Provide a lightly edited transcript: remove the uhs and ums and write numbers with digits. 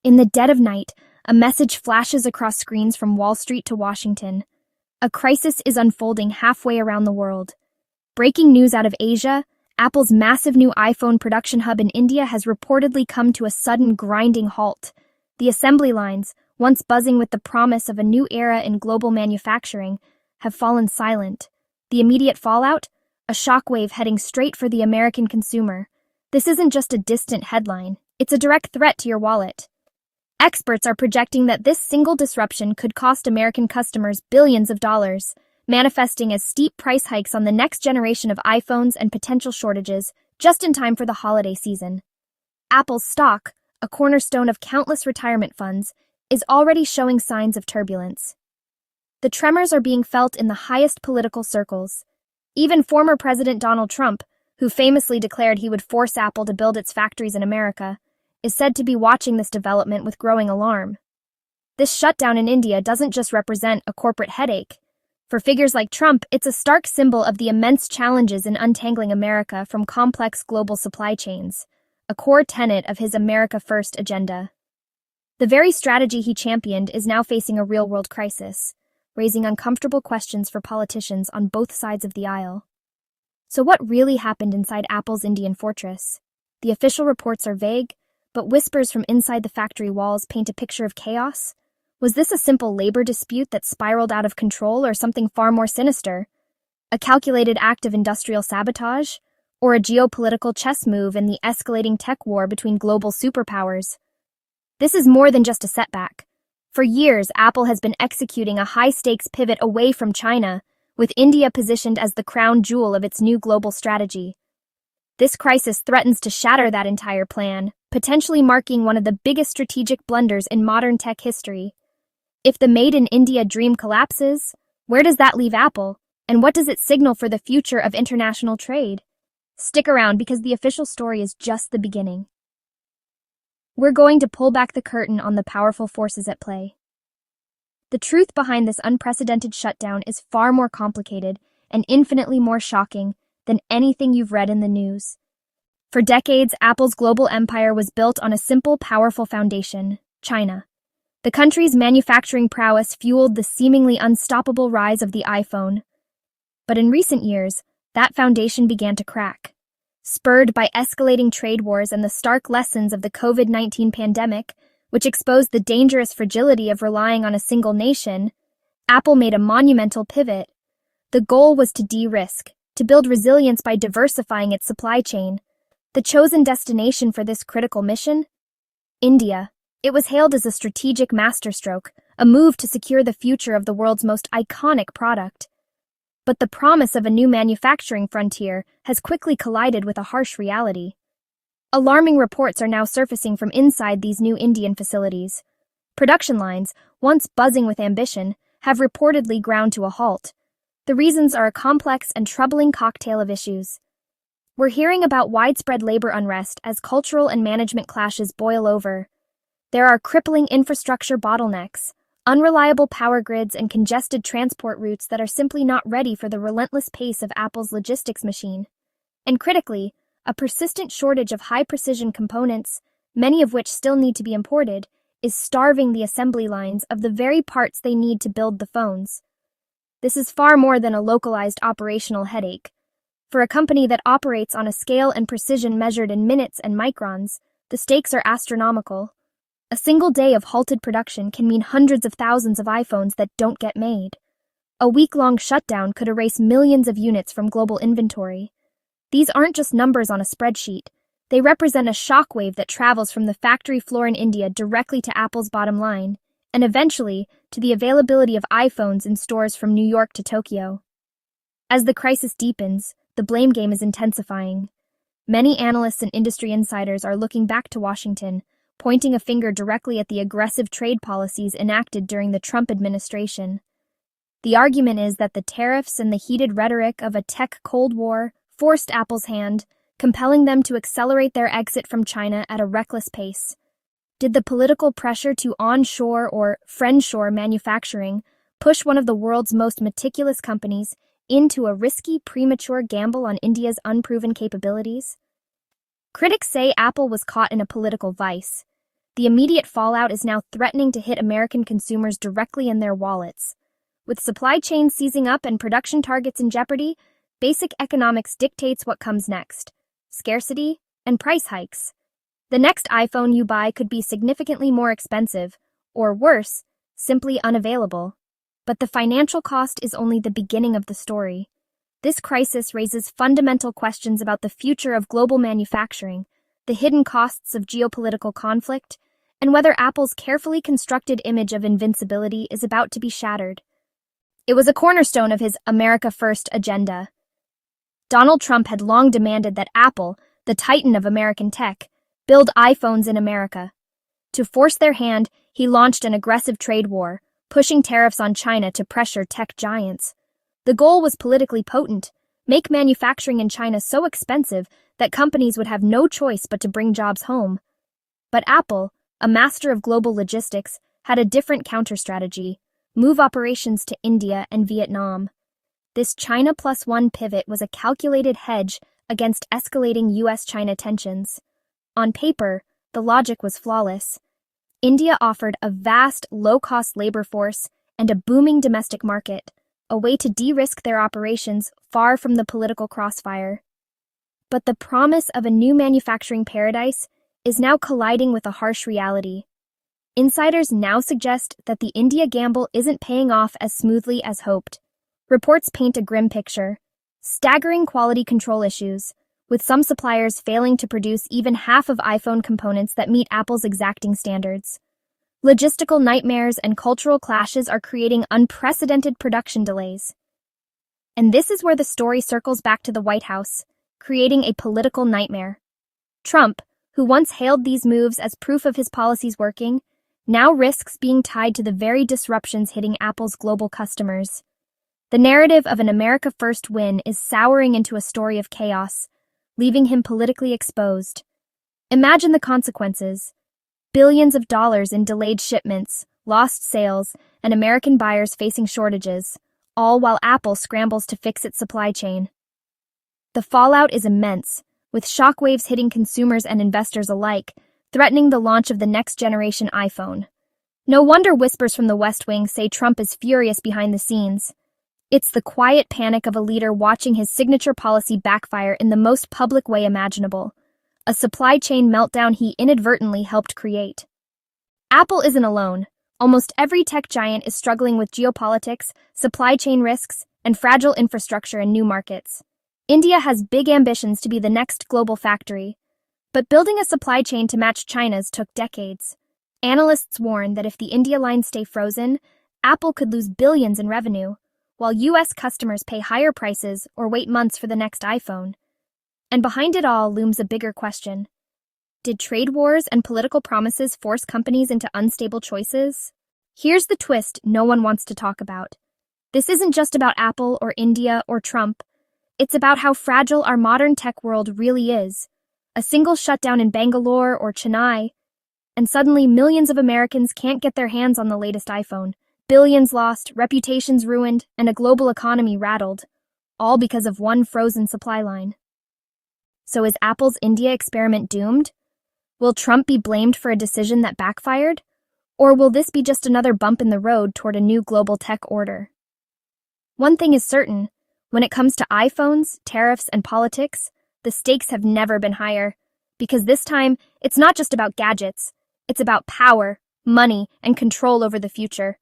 In the dead of night, a message flashes across screens from Wall Street to Washington. A crisis is unfolding halfway around the world. Breaking news out of Asia, Apple's massive new iPhone production hub in India has reportedly come to a sudden grinding halt. The assembly lines, once buzzing with the promise of a new era in global manufacturing, have fallen silent. The immediate fallout? A shockwave heading straight for the American consumer. This isn't just a distant headline, it's a direct threat to your wallet. Experts are projecting that this single disruption could cost American customers billions of dollars, manifesting as steep price hikes on the next generation of iPhones and potential shortages just in time for the holiday season. Apple's stock, a cornerstone of countless retirement funds, is already showing signs of turbulence. The tremors are being felt in the highest political circles. Even former President Donald Trump, who famously declared he would force Apple to build its factories in America, is said to be watching this development with growing alarm. This shutdown in India doesn't just represent a corporate headache. For figures like Trump, it's a stark symbol of the immense challenges in untangling America from complex global supply chains, a core tenet of his America First agenda. The very strategy he championed is now facing a real-world crisis, raising uncomfortable questions for politicians on both sides of the aisle. So what really happened inside Apple's Indian fortress? The official reports are vague, but whispers from inside the factory walls paint a picture of chaos. Was this a simple labor dispute that spiraled out of control, or something far more sinister? A calculated act of industrial sabotage? Or a geopolitical chess move in the escalating tech war between global superpowers? This is more than just a setback. For years, Apple has been executing a high-stakes pivot away from China, with India positioned as the crown jewel of its new global strategy. This crisis threatens to shatter that entire plan, potentially marking one of the biggest strategic blunders in modern tech history. If the Made in India dream collapses, where does that leave Apple, and what does it signal for the future of international trade? Stick around, because the official story is just the beginning. We're going to pull back the curtain on the powerful forces at play. The truth behind this unprecedented shutdown is far more complicated and infinitely more shocking than anything you've read in the news. For decades, Apple's global empire was built on a simple, powerful foundation: China. The country's manufacturing prowess fueled the seemingly unstoppable rise of the iPhone. But in recent years, that foundation began to crack. Spurred by escalating trade wars and the stark lessons of the COVID-19 pandemic, which exposed the dangerous fragility of relying on a single nation, Apple made a monumental pivot. The goal was to de-risk, to build resilience by diversifying its supply chain. The chosen destination for this critical mission? India. It was hailed as a strategic masterstroke, a move to secure the future of the world's most iconic product. But the promise of a new manufacturing frontier has quickly collided with a harsh reality. Alarming reports are now surfacing from inside these new Indian facilities. Production lines, once buzzing with ambition, have reportedly ground to a halt. The reasons are a complex and troubling cocktail of issues. We're hearing about widespread labor unrest as cultural and management clashes boil over. There are crippling infrastructure bottlenecks, unreliable power grids, and congested transport routes that are simply not ready for the relentless pace of Apple's logistics machine. And critically, a persistent shortage of high-precision components, many of which still need to be imported, is starving the assembly lines of the very parts they need to build the phones. This is far more than a localized operational headache. For a company that operates on a scale and precision measured in minutes and microns, the stakes are astronomical. A single day of halted production can mean hundreds of thousands of iPhones that don't get made. A week-long shutdown could erase millions of units from global inventory. These aren't just numbers on a spreadsheet. They represent a shockwave that travels from the factory floor in India directly to Apple's bottom line, and eventually to the availability of iPhones in stores from New York to Tokyo. As the crisis deepens, the blame game is intensifying. Many analysts and industry insiders are looking back to Washington, pointing a finger directly at the aggressive trade policies enacted during the Trump administration. The argument is that the tariffs and the heated rhetoric of a tech Cold War forced Apple's hand, compelling them to accelerate their exit from China at a reckless pace. Did the political pressure to onshore or friendshore manufacturing push one of the world's most meticulous companies into a risky, premature gamble on India's unproven capabilities? Critics say Apple was caught in a political vice. the immediate fallout is now threatening to hit American consumers directly in their wallets. With supply chains seizing up and production targets in jeopardy, basic economics dictates what comes next: scarcity and price hikes. The next iPhone you buy could be significantly more expensive, or worse, simply unavailable. But the financial cost is only the beginning of the story. This crisis raises fundamental questions about the future of global manufacturing, the hidden costs of geopolitical conflict, and whether Apple's carefully constructed image of invincibility is about to be shattered. It was a cornerstone of his America First agenda. Donald Trump had long demanded that Apple, the titan of American tech, build iPhones in America. To force their hand, he launched an aggressive trade war, pushing tariffs on China to pressure tech giants. The goal was politically potent: make manufacturing in China so expensive that companies would have no choice but to bring jobs home. But Apple, a master of global logistics, had a different counter-strategy: move operations to India and Vietnam. This China plus one pivot was a calculated hedge against escalating US-China tensions. On paper, the logic was flawless. India offered a vast, low-cost labor force and a booming domestic market, a way to de-risk their operations far from the political crossfire. But the promise of a new manufacturing paradise is now colliding with a harsh reality. Insiders now suggest that the India gamble isn't paying off as smoothly as hoped. Reports paint a grim picture: staggering quality control issues, with some suppliers failing to produce even half of iPhone components that meet Apple's exacting standards. Logistical nightmares and cultural clashes are creating unprecedented production delays. And this is where the story circles back to the White House, creating a political nightmare. Trump, who once hailed these moves as proof of his policies working, now risks being tied to the very disruptions hitting Apple's global customers. The narrative of an America First win is souring into a story of chaos, leaving him politically exposed. Imagine the consequences: billions of dollars in delayed shipments, lost sales, and American buyers facing shortages, all while Apple scrambles to fix its supply chain. The fallout is immense, with shockwaves hitting consumers and investors alike, threatening the launch of the next-generation iPhone. No wonder whispers from the West Wing say Trump is furious behind the scenes. It's the quiet panic of a leader watching his signature policy backfire in the most public way imaginable, a supply chain meltdown he inadvertently helped create. Apple isn't alone. Almost every tech giant is struggling with geopolitics, supply chain risks, and fragile infrastructure in new markets. India has big ambitions to be the next global factory, but building a supply chain to match China's took decades. Analysts warn that if the India lines stay frozen, Apple could lose billions in revenue, while US customers pay higher prices or wait months for the next iPhone. And behind it all looms a bigger question: did trade wars and political promises force companies into unstable choices? Here's the twist no one wants to talk about. This isn't just about Apple or India or Trump. It's about how fragile our modern tech world really is. A single shutdown in Bangalore or Chennai, and suddenly millions of Americans can't get their hands on the latest iPhone. Billions lost, reputations ruined, and a global economy rattled, all because of one frozen supply line. So is Apple's India experiment doomed? Will Trump be blamed for a decision that backfired? Or will this be just another bump in the road toward a new global tech order? One thing is certain: when it comes to iPhones, tariffs, and politics, the stakes have never been higher. Because this time, it's not just about gadgets. It's about power, money, and control over the future.